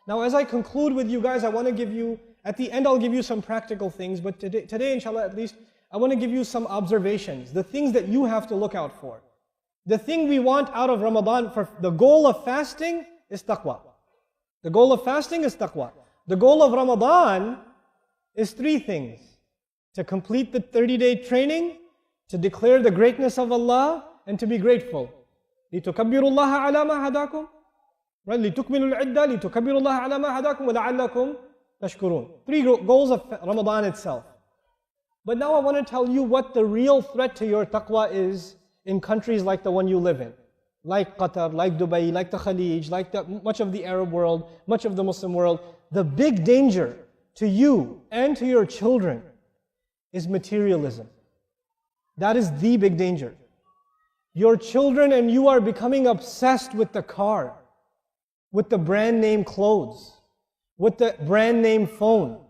Now as I conclude with you guys, I want to give you, at the end I'll give you some practical things, but today inshallah at least, I want to give you some observations, the things that you have to look out for. The thing we want out of Ramadan, for the goal of fasting is taqwa. The goal of fasting is taqwa. The goal of Ramadan is three things: to complete the 30-day training, to declare the greatness of Allah, and to be grateful. لِتُكَبِّرُوا اللَّهَ عَلَى مَا هَدَاكُمْ, right? لِتُكْمِلُوا الْعِدَّةَ لِتُكَبِّرُوا اللَّهَ عَلَى مَا هَدَاكُمْ وَلَعَلَّكُمْ تَشْكُرُونَ. Three goals of Ramadan itself. But now I want to tell you what the real threat to your taqwa is in countries like the one you live in. Like Qatar, like Dubai, like the Khalij, like much of the Arab world, much of the Muslim world. The big danger to you and to your children is materialism. That is the big danger. Your children and you are becoming obsessed with the car, with the brand name clothes, with the brand name phone,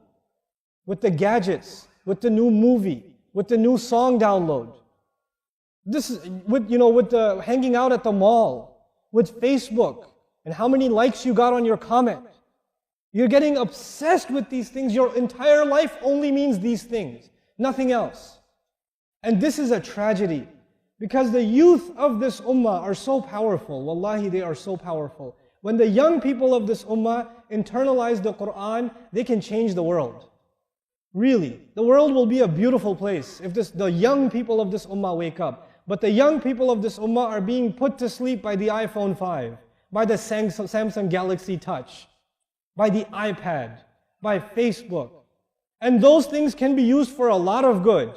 with the gadgets, with the new movie, with the new song download. This is with the hanging out at the mall, with Facebook, and how many likes you got on your comment. You're getting obsessed with these things. Your entire life only means these things, nothing else. And this is a tragedy, because the youth of this ummah are so powerful. Wallahi, they are so powerful. When the young people of this ummah internalize the Qur'an, they can change the world. Really, the world will be a beautiful place if the young people of this ummah wake up. But the young people of this ummah are being put to sleep by the iPhone 5, by the Samsung Galaxy Touch, by the iPad, by Facebook. And those things can be used for a lot of good.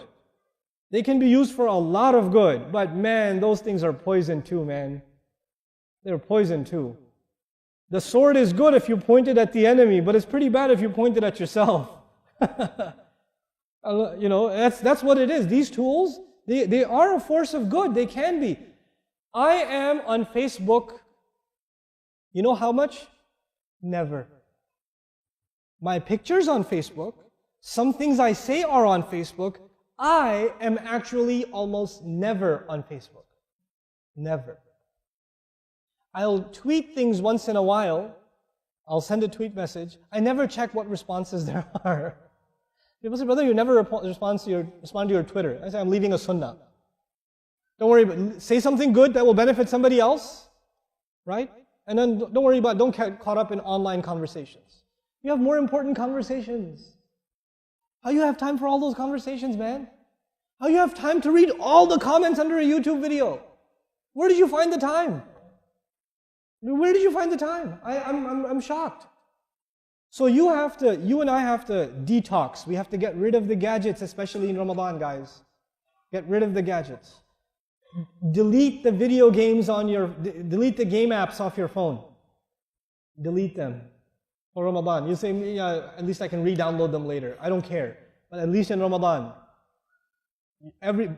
They can be used for a lot of good. But man, those things are poison too, man. They're poison too. The sword is good if you point it at the enemy, but it's pretty bad if you point it at yourself. That's what it is. These tools, they are a force of good. They can be. I am on Facebook, you know how much? Never. My pictures on Facebook, some things I say are on Facebook. I am actually almost never on Facebook. Never. I'll tweet things once in a while. I'll send a tweet message. I never check what responses there are. People say, brother, you never respond to your Twitter. I say, I'm leaving a sunnah. Don't worry, but say something good that will benefit somebody else, right? And then don't get caught up in online conversations. You have more important conversations. How you have time for all those conversations, man? How you have time to read all the comments under a YouTube video? Where did you find the time? Where did you find the time? I'm shocked. So you and I have to detox. We have to get rid of the gadgets, especially in Ramadan, guys. Get rid of the gadgets. Delete the video games delete the game apps off your phone. Delete them for Ramadan. You say, yeah, at least I can re-download them later. I don't care. But at least in Ramadan.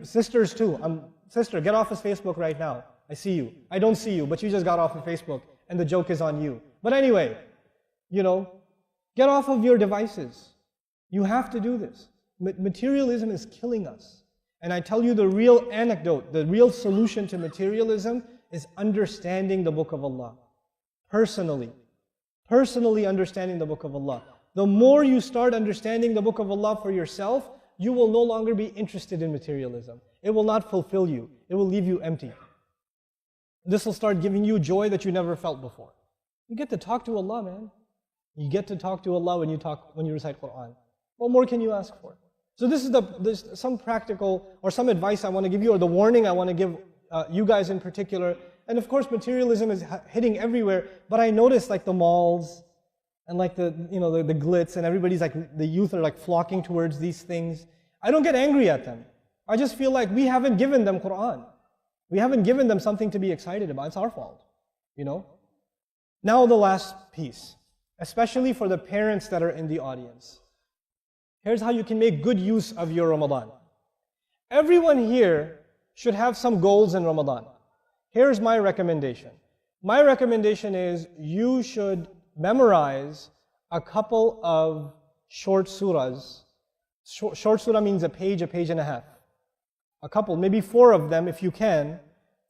Sisters too. Sister, get off of Facebook right now. I see you. I don't see you, but you just got off of Facebook and the joke is on you. But anyway, get off of your devices. You have to do this. Materialism is killing us. And I tell you the real anecdote, the real solution to materialism is understanding the Book of Allah. Personally understanding the Book of Allah. The more you start understanding the Book of Allah for yourself, you will no longer be interested in materialism. It will not fulfill you. It will leave you empty. This will start giving you joy that you never felt before. You get to talk to Allah, man. You get to talk to Allah when you recite Qur'an. What more can you ask for? So this is some practical or some advice I want to give you, or the warning I want to give you guys in particular. And of course, materialism is hitting everywhere. But I notice like the malls and like the glitz, and everybody's like, the youth are like flocking towards these things. I don't get angry at them. I just feel like we haven't given them Qur'an. We haven't given them something to be excited about. It's our fault, Now the last piece, especially for the parents that are in the audience. Here's how you can make good use of your Ramadan. Everyone here should have some goals in Ramadan. Here's my recommendation. My recommendation is you should memorize a couple of short surahs. Short surah means a page and a half. A couple, maybe 4 of them if you can.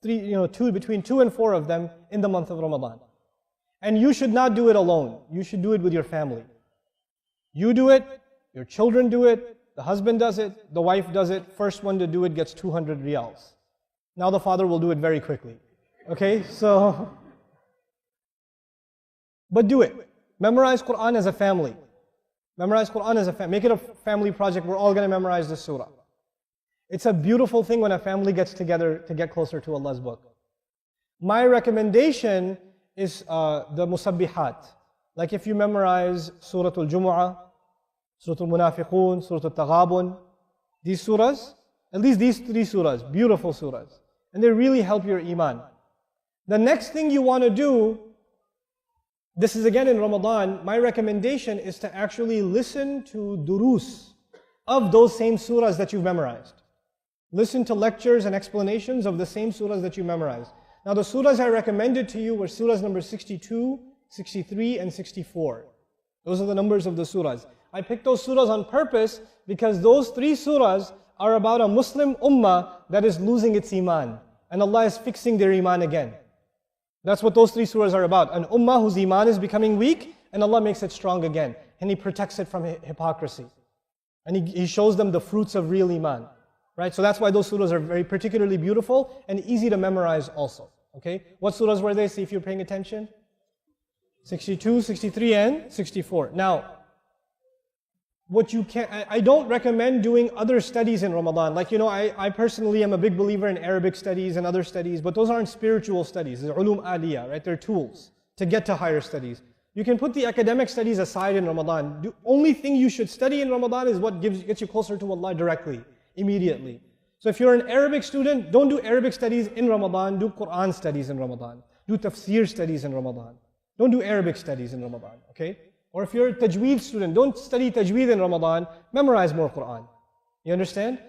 Between 2 and 4 of them in the month of Ramadan. And you should not do it alone. You should do it with your family. You do it, your children do it, the husband does it, the wife does it. First one to do it gets 200 riyals. Now the father will do it very quickly. Okay, so, but do it. Memorize Quran as a family. Memorize Quran as a family. Make it a family project. We're all going to memorize this surah. It's a beautiful thing when a family gets together to get closer to Allah's book. My recommendation is the musabbihat. Like if you memorize Surah Al-Jumu'ah, Surah Al-Munafiqun, Surah Al-Taghabun, these surahs, at least these 3 surahs, beautiful surahs. And they really help your iman. The next thing you want to do, this is again in Ramadan, my recommendation is to actually listen to durus of those same surahs that you've memorized. Listen to lectures and explanations of the same surahs that you memorized. Now the surahs I recommended to you were surahs number 62, 63 and 64. Those are the numbers of the surahs. I picked those surahs on purpose because those 3 surahs are about a Muslim ummah that is losing its iman. And Allah is fixing their iman again. That's what those 3 surahs are about. An ummah whose iman is becoming weak and Allah makes it strong again. And He protects it from hypocrisy. And He shows them the fruits of real iman. Right? So that's why those surahs are very particularly beautiful and easy to memorize also. Okay? What surahs were they? See if you're paying attention. 62, 63 and 64. Now, what you can, I don't recommend doing other studies in Ramadan. Like, I personally am a big believer in Arabic studies and other studies, but those aren't spiritual studies. They're ulum aliyah, right? They're tools to get to higher studies. You can put the academic studies aside in Ramadan. The only thing you should study in Ramadan is what gets you closer to Allah directly, immediately. So if you're an Arabic student, don't do Arabic studies in Ramadan, do Quran studies in Ramadan. Do tafsir studies in Ramadan. Don't do Arabic studies in Ramadan, okay? Or if you're a tajweed student, don't study tajweed in Ramadan, memorize more Quran. You understand?